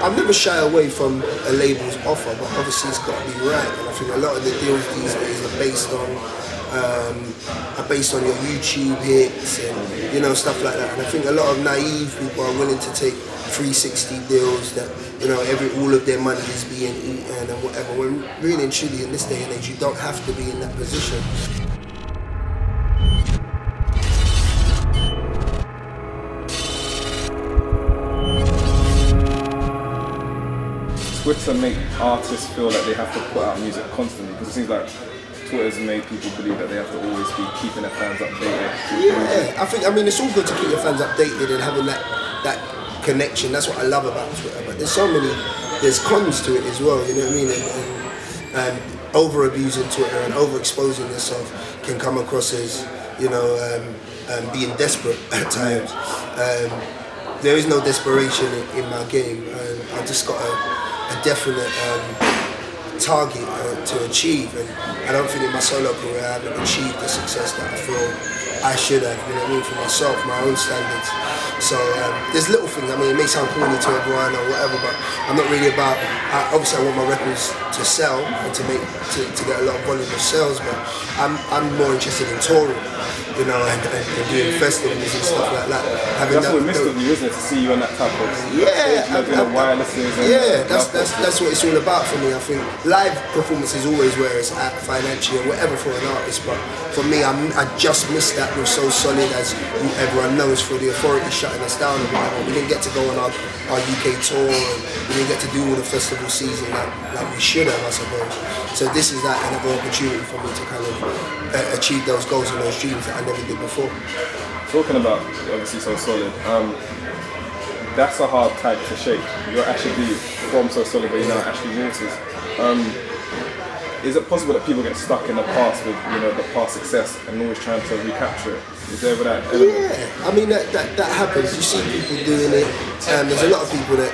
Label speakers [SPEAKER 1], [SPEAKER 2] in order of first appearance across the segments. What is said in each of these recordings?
[SPEAKER 1] I'm never shy away from a label's offer, but obviously it's got to be right. And I think a lot of the deals these days are based on your YouTube hits and stuff like that. And I think a lot of naive people are willing to take 360 deals that all of their money is being eaten and whatever. When really and truly in this day and age, you don't have to be in that position.
[SPEAKER 2] Twitter make artists feel like they have to put out music constantly, because it seems like Twitter's made people believe that they have to always be keeping their fans updated.
[SPEAKER 1] Yeah, I mean it's all good to keep your fans updated and having that connection. That's what I love about Twitter. But there's cons to it as well. You know what I mean? And over abusing Twitter and overexposing yourself can come across as being desperate at times. There is no desperation in my game. I just got a definite target to achieve, and I don't think in my solo career I haven't achieved the success that I feel I should have, for myself, my own standards. So there's little things, I mean it may sound corny to everyone or whatever, but I'm not really about, obviously I want my records to sell and to get a lot of volume of sales, but I'm more interested in touring, and doing festivals and stuff like that.
[SPEAKER 2] That's what we missed of you, isn't it, to see you on that type of stage, doing wirelesses and
[SPEAKER 1] that's what it's all about for me. I think live performance is always where it's at financially or whatever for an artist, but for me I just missed that with So Solid, as everyone knows, for the authority shutting us down and whatever. We didn't get to go on our UK tour, and we didn't get to do all the festival season like we should have, I suppose. So this is another opportunity for me to kind of achieve those goals and those dreams that I never did before.
[SPEAKER 2] Talking about obviously So Solid, that's a hard tag to shake. You're actually from So Solid, but you're now Ashley Waters. Is it possible that people get stuck in the past with the past success and always trying to recapture it? Is there ever that element?
[SPEAKER 1] Yeah, I mean that happens. You see people doing it, and there's a lot of people that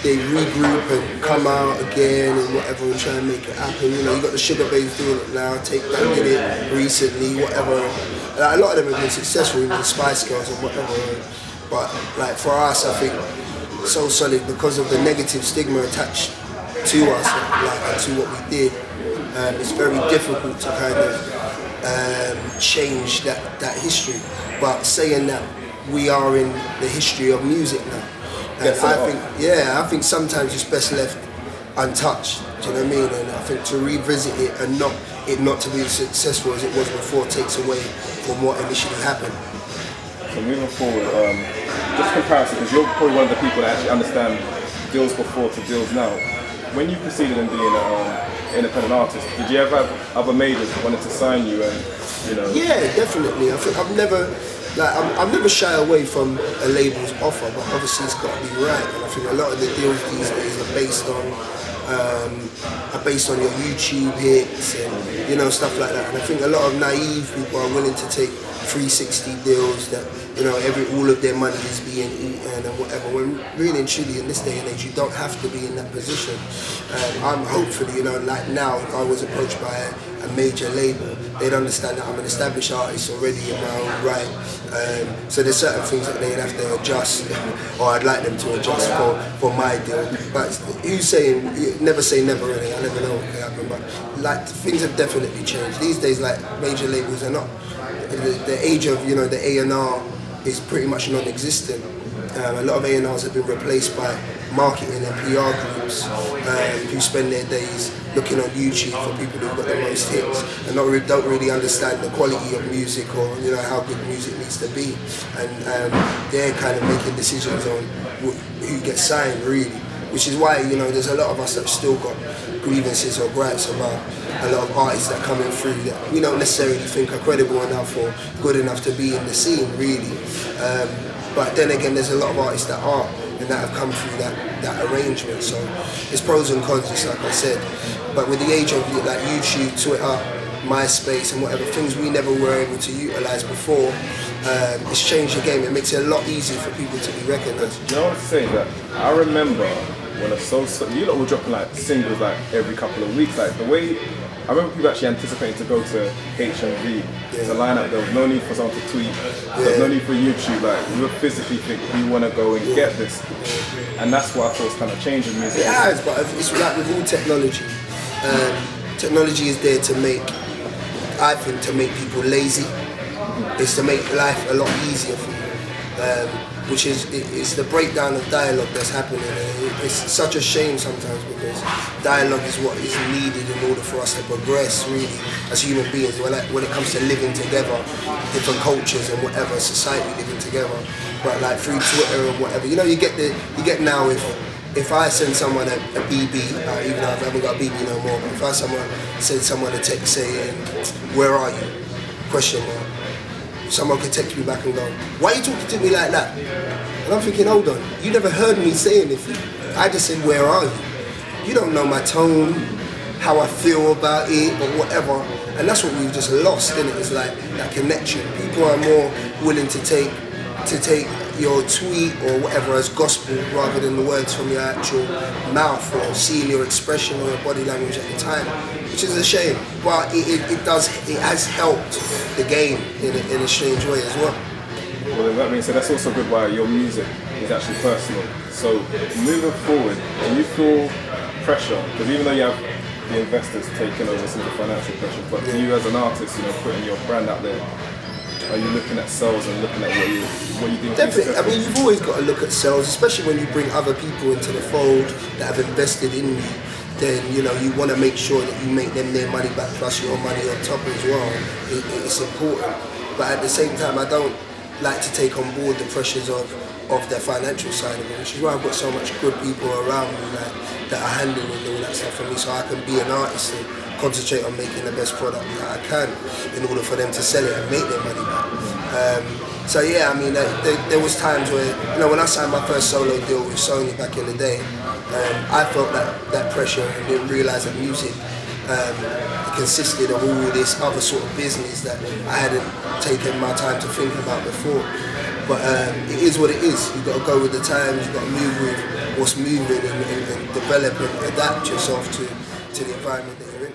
[SPEAKER 1] they regroup and come out again and whatever and try and make it happen. You got the Sugar Babes doing it now. Take That did it recently, whatever. A lot of them have been successful, even the Spice Girls and whatever. But for us, I think So Solid, because of the negative stigma attached to us and to what we did, it's very difficult to kind of change that history. But saying that, we are in the history of music now. And I think sometimes it's best left untouched. Do you know what I mean? And I think to revisit it and not to be as successful as it was before takes away from what initially happened.
[SPEAKER 2] So moving forward, just comparison, because you're probably one of the people that actually understand deals before to deals now. When you proceeded in being an independent artist, did you ever have other majors that wanted to sign you? And
[SPEAKER 1] Yeah, definitely. I think I'm never shy away from a label's offer, but obviously it's got to be right. And I think a lot of the deals these days are based on your YouTube hits and stuff like that. And I think a lot of naive people are willing to take 360 deals that all of their money is being eaten and whatever. When really and truly in this day and age, you don't have to be in that position. I'm hopefully, like now, if I was approached by a major label, they'd understand that I'm an established artist already in my own right. So there's certain things that they'd have to adjust, or I'd like them to adjust for my deal. But who's saying, never say never really, I never know what can happen, but things have definitely changed. These days, major labels are not, the age of the A&R is pretty much non-existent. A lot of A&Rs have been replaced by marketing and PR groups who spend their days looking on YouTube for people who've got the most hits and don't really understand the quality of music or how good music needs to be, and they're kind of making decisions on who gets signed really, which is why there's a lot of us that have still got grievances or gripes about a lot of artists that come in through that we don't necessarily think are credible enough or good enough to be in the scene really. But then again, there's a lot of artists that are and that have come through that arrangement. So there's pros and cons, just like I said. But with the age of YouTube, Twitter, MySpace and whatever, things we never were able to utilise before, it's changed the game. It makes it a lot easier for people to be recognised.
[SPEAKER 2] You know what I'm saying? That I remember when you lot were dropping singles every couple of weeks. The way I remember people actually anticipating to go to HMV to line up. There was no need for someone to tweet. There was no need for YouTube. Like, we would physically think we want to go and get this, and that's what I thought was kind of changing music.
[SPEAKER 1] It has, but it's like with all technology. Technology is there to make, I think, to make people lazy. It's to make life a lot easier for you, which is it's the breakdown of dialogue that's happening. It's such a shame sometimes, because dialogue is what is needed in order for us to progress, really, as human beings. When it comes to living together, different cultures and whatever, society living together. But like through Twitter and whatever, you know, you get now if I send someone a BB, even though I haven't got a BB no more, but if I send someone a text saying, "Where are you?" question mark, someone could text me back and go, "Why are you talking to me like that?" And I'm thinking, hold on, you never heard me say anything. I just said, "Where are you?" You don't know my tone, how I feel about it, or whatever. And that's what we've just lost, isn't it? It's like that connection. People are more willing to take your tweet or whatever as gospel rather than the words from your actual mouth, or seeing your expression or your body language at the time, which is a shame. But it has helped the game in a strange way as well.
[SPEAKER 2] Well, that means that's also good why your music is actually personal. So moving forward, do you feel pressure? Because even though you have the investors taking over some of the financial pressure, but you as an artist, you know, putting your brand out there, are you looking at sales and looking at what you do?
[SPEAKER 1] Definitely. I mean, you've always got to look at sales, especially when you bring other people into the fold that have invested in you. Then, you know, you want to make sure that you make them their money back plus your money on top as well. It's important. But at the same time, I don't like to take on board the pressures of the financial side of it, which is why I've got so much good people around me that are handling all that stuff for me, so I can be an artist and concentrate on making the best product that I can in order for them to sell it and make their money back. So yeah, I mean, there was times where, you know, when I signed my first solo deal with Sony back in the day, I felt that pressure and didn't realise that music consisted of all this other sort of business that I hadn't taken my time to think about before. But it is what it is. You've got to go with the times, you've got to move with what's moving and develop and adapt yourself to the environment that you're in.